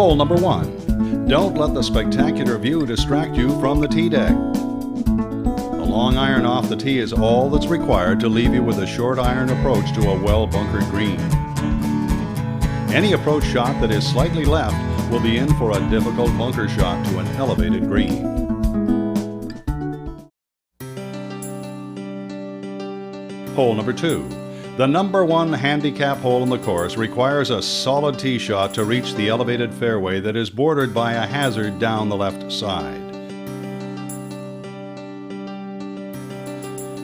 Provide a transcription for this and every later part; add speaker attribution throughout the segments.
Speaker 1: Hole number 1. Don't let the spectacular view distract you from the tee deck. The long iron off the tee is all that's required to leave you with a short iron approach to a well-bunkered green. Any approach shot that is slightly left will be in for a difficult bunker shot to an elevated green. Hole number 2. The number 1 handicap hole in the course requires a solid tee shot to reach the elevated fairway that is bordered by a hazard down the left side.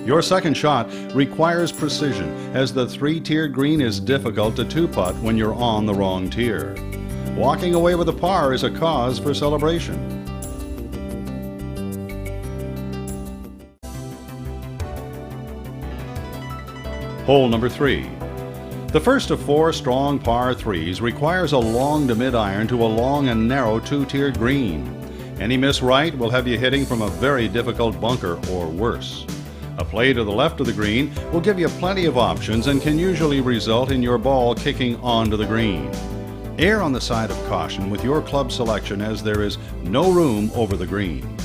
Speaker 1: Your second shot requires precision, as the 3-tiered green is difficult to 2-putt when you're on the wrong tier. Walking away with a par is a cause for celebration. Hole number 3. The first of 4 strong par 3s requires a long to mid-iron to a long and narrow 2-tiered green. Any miss right will have you hitting from a very difficult bunker or worse. A play to the left of the green will give you plenty of options and can usually result in your ball kicking onto the green. Err on the side of caution with your club selection, as there is no room over the green.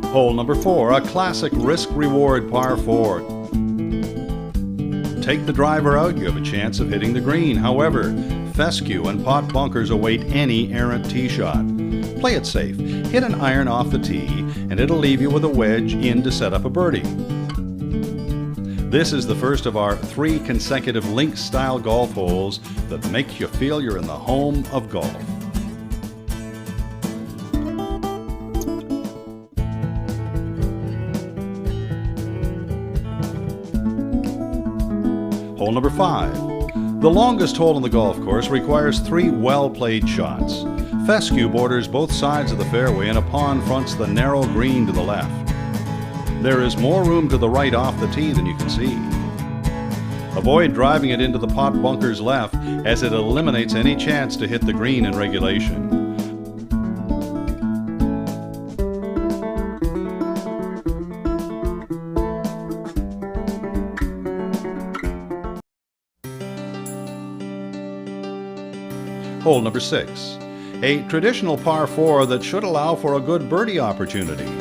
Speaker 1: Hole number 4, a classic risk-reward par 4. Take the driver out, you have a chance of hitting the green. However, fescue and pot bunkers await any errant tee shot. Play it safe. Hit an iron off the tee, and it'll leave you with a wedge in to set up a birdie. This is the first of our 3 consecutive links-style golf holes that make you feel you're in the home of golf. Hole number 5. The longest hole in the golf course requires 3 well-played shots. Fescue borders both sides of the fairway and a pond fronts the narrow green to the left. There is more room to the right off the tee than you can see. Avoid driving it into the pot bunkers left, as it eliminates any chance to hit the green in regulation. Hole number 6. A traditional par 4 that should allow for a good birdie opportunity.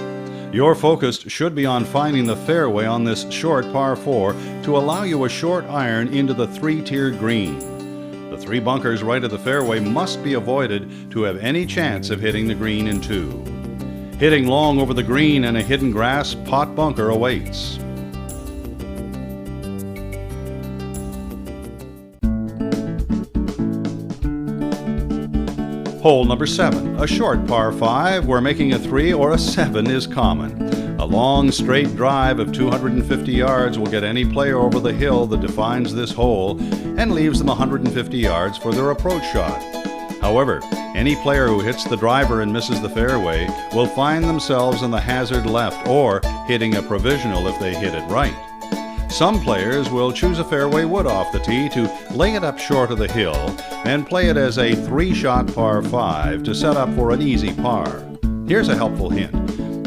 Speaker 1: Your focus should be on finding the fairway on this short par 4 to allow you a short iron into the 3-tiered green. The 3 bunkers right of the fairway must be avoided to have any chance of hitting the green in 2. Hitting long over the green and a hidden grass pot bunker awaits. Hole number 7, a short par 5 where making a 3 or a 7 is common. A long straight drive of 250 yards will get any player over the hill that defines this hole and leaves them 150 yards for their approach shot. However, any player who hits the driver and misses the fairway will find themselves in the hazard left or hitting a provisional if they hit it right. Some players will choose a fairway wood off the tee to lay it up short of the hill and play it as a 3-shot par 5 to set up for an easy par. Here's a helpful hint.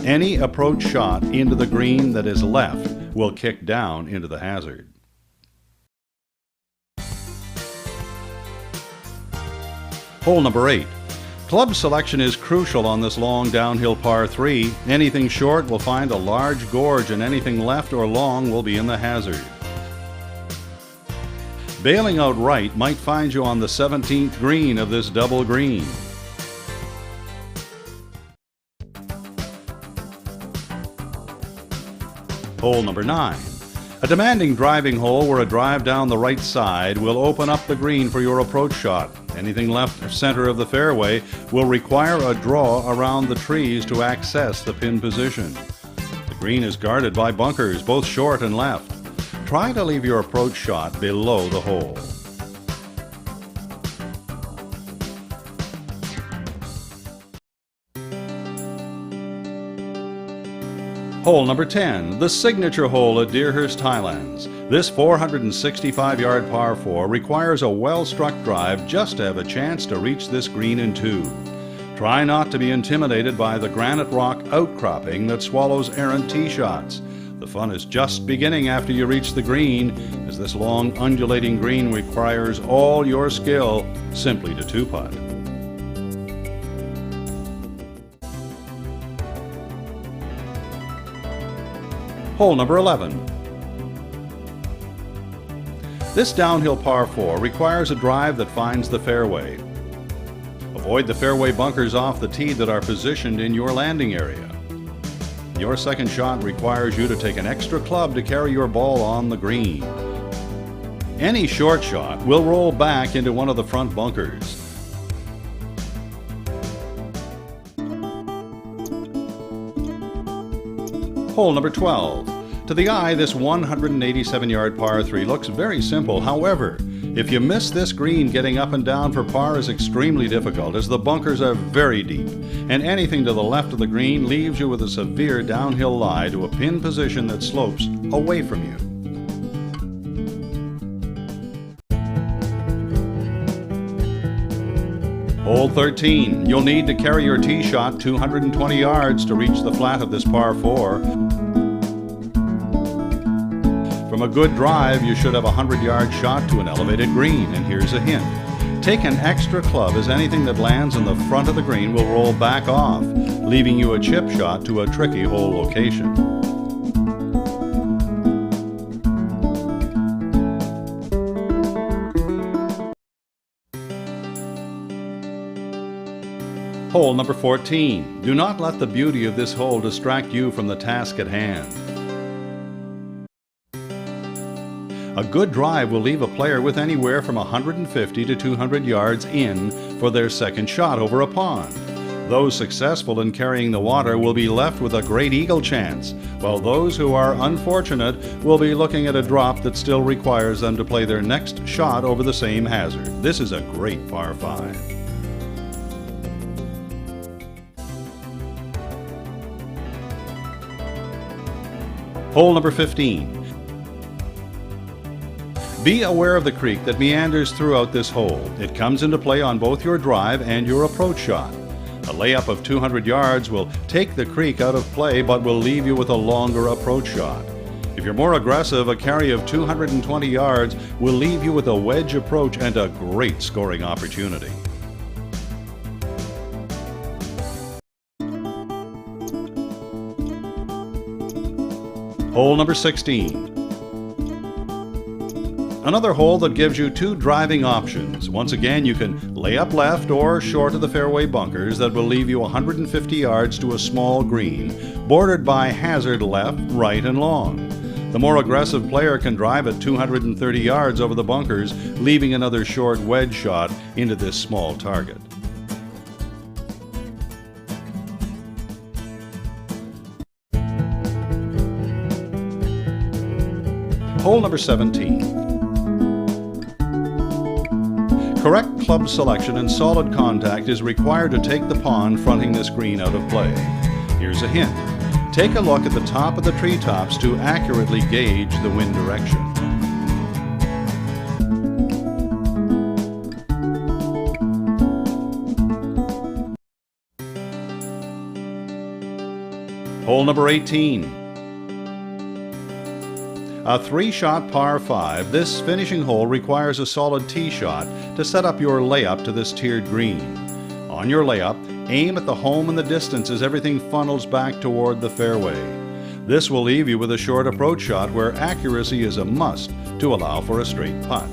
Speaker 1: Any approach shot into the green that is left will kick down into the hazard. Hole number 8. Club selection is crucial on this long downhill par 3. Anything short will find a large gorge, and anything left or long will be in the hazard. Bailing out right might find you on the 17th green of this double green. Hole number 9. A demanding driving hole where a drive down the right side will open up the green for your approach shot. Anything left of center of the fairway will require a draw around the trees to access the pin position. The green is guarded by bunkers, both short and left. Try to leave your approach shot below the hole. Hole number 10, the signature hole at Deerhurst, Highlands. This 465-yard par 4 requires a well-struck drive just to have a chance to reach this green in 2. Try not to be intimidated by the granite rock outcropping that swallows errant tee shots. The fun is just beginning after you reach the green, as this long undulating green requires all your skill simply to two-putt. Hole number 11. This downhill par 4 requires a drive that finds the fairway. Avoid the fairway bunkers off the tee that are positioned in your landing area. Your second shot requires you to take an extra club to carry your ball on the green. Any short shot will roll back into one of the front bunkers. Hole number 12. To the eye, this 187-yard par 3 looks very simple. However, if you miss this green, getting up and down for par is extremely difficult, as the bunkers are very deep, and anything to the left of the green leaves you with a severe downhill lie to a pin position that slopes away from you. Hole 13. You'll need to carry your tee shot 220 yards to reach the flat of this par 4. From a good drive, you should have a 100-yard shot to an elevated green, and here's a hint. Take an extra club, as anything that lands in the front of the green will roll back off, leaving you a chip shot to a tricky hole location. Hole number 14. Do not let the beauty of this hole distract you from the task at hand. A good drive will leave a player with anywhere from 150 to 200 yards in for their second shot over a pond. Those successful in carrying the water will be left with a great eagle chance, while those who are unfortunate will be looking at a drop that still requires them to play their next shot over the same hazard. This is a great par 5. Hole number 15. Be aware of the creek that meanders throughout this hole. It comes into play on both your drive and your approach shot. A layup of 200 yards will take the creek out of play, but will leave you with a longer approach shot. If you're more aggressive, a carry of 220 yards will leave you with a wedge approach and a great scoring opportunity. Hole number 16. Another hole that gives you two driving options. Once again, you can lay up left or short of the fairway bunkers that will leave you 150 yards to a small green, bordered by hazard left, right, and long. The more aggressive player can drive at 230 yards over the bunkers, leaving another short wedge shot into this small target. Hole number 17. Correct club selection and solid contact is required to take the pond fronting this green out of play. Here's a hint. Take a look at the top of the treetops to accurately gauge the wind direction. Hole number 18. A 3-shot par 5, this finishing hole requires a solid tee shot to set up your layup to this tiered green. On your layup, aim at the home and the distance as everything funnels back toward the fairway. This will leave you with a short approach shot where accuracy is a must to allow for a straight putt.